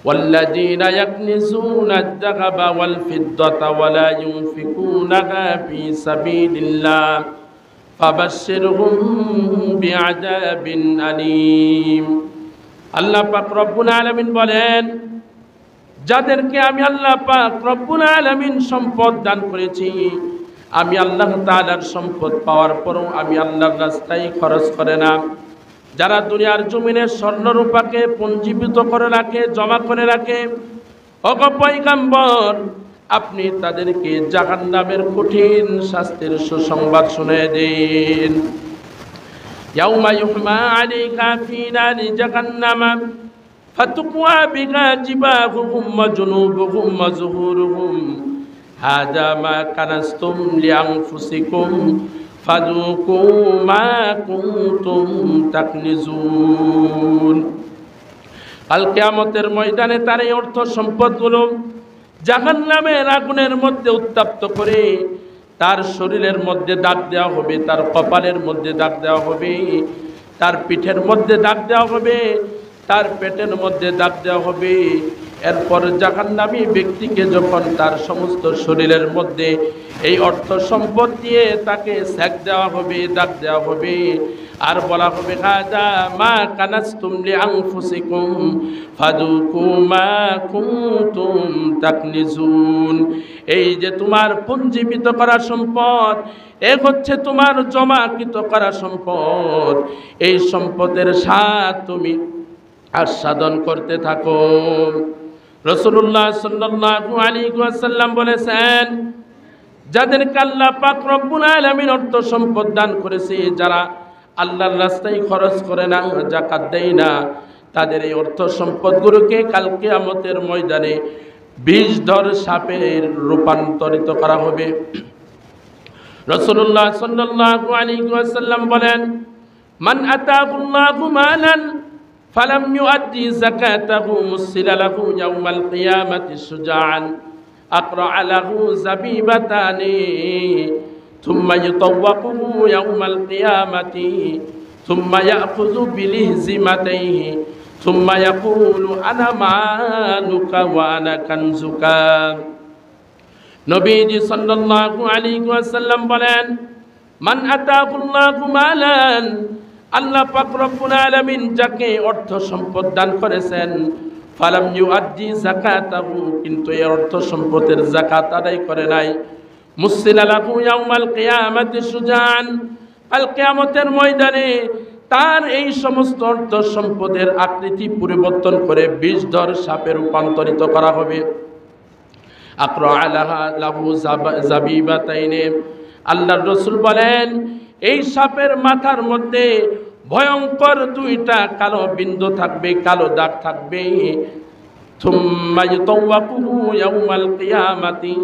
والذين يكنزون الذهب والفضة ولا ينفقونها في سبيل الله فبشرهم بعذاب أليم আল্লাহ পাক রব্বুল আলামিন বলেন, যাদেরকে আমি আল্লাহ পাক রব্বুল আলামিন সম্পদ দান করেছি, আমি আল্লাহ তাআলার সম্পদ পাওয়ার পরও আমি আল্লাহর রাস্তায় খরচ করে না, যারা দুনিয়ার জমিনে স্বর্ণ রূপাকে পুঞ্জীভূত করে রাখে, জমা করে রাখে, ওগো পয়গম্বর আপনি তাদেরকে জাহান্নামের কঠিন শাস্তির সুসংবাদ শুনিয়ে দিন। ইয়াউমা ইউহমা আলাইকা ফি নারি জাহান্নাম ফাতুকওয়া বিহা জিবাহুহুম ওয়া জুনুবুহুম ওয়া যুহুরুহুম হাযা মা কানাসতুম লিআনফুসিকুম ফাযুকু মা কুনতুম তাকনিজুন। কাল কিয়ামতের ময়দানে তার এই অর্থ সম্পদগুলো জাহান্নামের আগুনের মধ্যে উত্তপ্ত করে তার শরীরের মধ্যে দাগ দেওয়া হবে, তার কপালের মধ্যে দাগ দেওয়া হবে, তার পিঠের মধ্যে দাগ দেওয়া হবে, তার পেটের মধ্যে দাগ দেওয়া হবে। এরপর জাহান্নামী ব্যক্তিকে যখন তার সমস্ত শরীরের মধ্যে এই অর্থ সম্পদ দিয়ে তাকে সেক দেওয়া হবে, দাগ দেওয়া হবে, আর বলা হবে হাযা মা কানাসতুম লিআনফুসিকুম ফাযুকু মা কুনতুম তাকনিজুন। এই যে তোমার পুঞ্জীভূত করা সম্পদ, এ হচ্ছে তোমার জমাকৃত করা সম্পদ, এই সম্পদের স্বাদ তুমি আস্বাদন করতে থাকো। রাসূলুল্লাহ সাল্লাল্লাহু আলাইহি ওয়াসাল্লাম বলেছেন, যাদেরকে আল্লাহ পাক রব্বুল আলামিন অর্থ সম্পদ দান করেছে, যারা আল্লাহর রাস্তায় খরচ করে না, যাকাত দেয় না, তাদের এই অর্থ সম্পদগুলোকে কাল কিয়ামতের ময়দানে বিষধর সাপের রূপান্তরিত করা হবে। রাসূলুল্লাহ সাল্লাল্লাহু আলাইহি ওয়াসাল্লাম বলেন, মান আতাহুল্লাহু মালান ফালাম ইউআদ্দি যাকাতাহু মুসিলা লাহু ইয়াউমাল কিয়ামাতি শুজাআন আকরা লাহু যাবিবাতানি থুম্মা ইউতাওয়াকুহু ইয়াউমাল কিয়ামাতি থুম্মা ইয়াখুযু বিলিহজিমাতাইহি থুম্মা ইয়াকুলু আনা মালুকা ওয়া আনা কানজুকা। নবীজি সাল্লাল্লাহু আলাইহি ওয়াসাল্লাম বলেন, মান আতাহুল্লাহু মালান, আল্লাহ পাক রব্বুল আলামিন যাকে অর্থ সম্পদ দান করেছেন, ফালাম ইউআদ্দি যাকাতাহু, কিন্তু এই অর্থ সম্পদের যাকাত আদায় করে নাই, মুসিলা লাহু ইয়াউমাল কিয়ামাতি শুজাআন, আল কিয়ামতের ময়দানে তার এই সমস্ত অর্থ সম্পদের আকৃতি পরিবর্তন করে বিষধর সাপে রূপান্তরিত করা হবে। আকরা লাহু যাবিবাতাইনি, আল্লাহর রাসূল বলেন, এই সাপের মাথার মধ্যে ভয়ঙ্কর দুইটা কালো বিন্দু থাকবে, কালো দাগ থাকবে। থুম্মা ইউতাওয়াকুহু ইয়াউমাল কিয়ামাতি,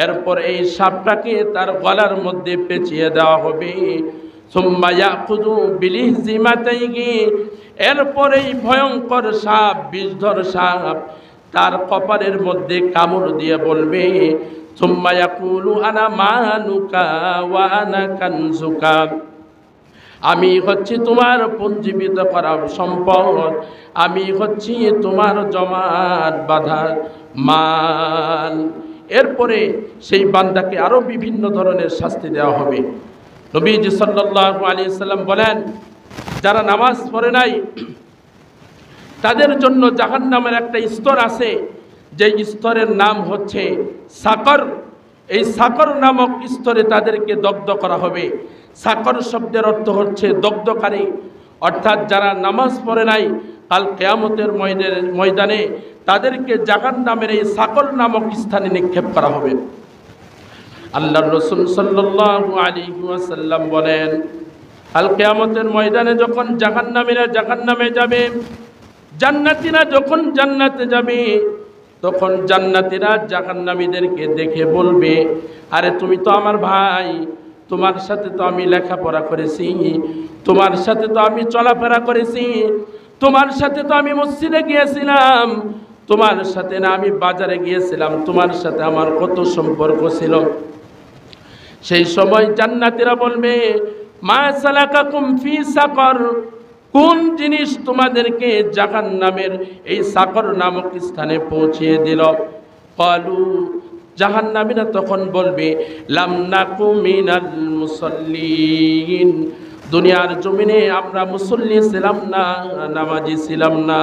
এরপর এই সাপটাকে তার গলার মধ্যে পেঁচিয়ে দেওয়া হবে। থুম্মা ইয়াখুযু বিলিহজিমাতাইহি, এরপর এই ভয়ঙ্কর সাপ, বিষধর সাপ তার কপালের মধ্যে কামড় দিয়ে বলবে, থুম্মা ইয়াকুলু আনা মালুকা ওয়া আনা কানজুকা, আমি হচ্ছি তোমার পুঞ্জীভূত করা সম্পদ, আমি হচ্ছি তোমার জমাট বাঁধা মাল। এরপরে সেই বান্দাকে আরো বিভিন্ন ধরনের শাস্তি দেওয়া হবে। নবীজি সাল্লাল্লাহু আলাইহি ওয়াসাল্লাম বলেন, যারা নামাজ পড়ে নাই তাদের জন্য জাহান্নামের একটা স্তর আছে, যে স্তরের নাম হচ্ছে সাকর। এই সাকর নামক স্তরে তাদেরকে দগ্ধ করা হবে। সাকর শব্দের অর্থ হচ্ছে দগ্ধকারী, অর্থাৎ যারা নামাজ পড়ে নাই কাল কিয়ামতের ময়দানে তাদেরকে জাহান্নামের এই সাকর নামক স্থানে নিক্ষেপ করা হবে। আল্লাহর রাসূল সাল্লাল্লাহু আলাইহি ওয়াসাল্লাম বলেন, কাল কিয়ামতের ময়দানে যখন জাহান্নামীরা জাহান্নামে যাবে, জান্নাতীরা যখন জান্নাতে যাবে, তখন জান্নাতীরা জাহান্নামীদেরকে দেখে বলবে, আরে তুমি তো আমার ভাই, তোমার সাথে তো আমি লেখাপড়া করেছি, তোমার সাথে তো আমি চলাফেরা করেছি, তোমার সাথে তো আমি মসজিদে গিয়েছিলাম, তোমার সাথে না আমি বাজারে গিয়েছিলাম, তোমার সাথে আমার কত সম্পর্ক ছিল। সেই সময় জান্নাতীরা বলবে, মা সালাকাকুম ফি সাকর, কোন জিনিস তোমাদেরকে জাহান্নামের এই সাকর নামক স্থানে পৌঁছিয়ে দিল? ক্বালু, জাহান্নামীরা তখন বলবে, লাম নাকু মিনাল মুসাল্লিন, দুনিয়ার জমিনে আমরা মুসল্লি ছিলাম না, নামাজি ছিলাম না।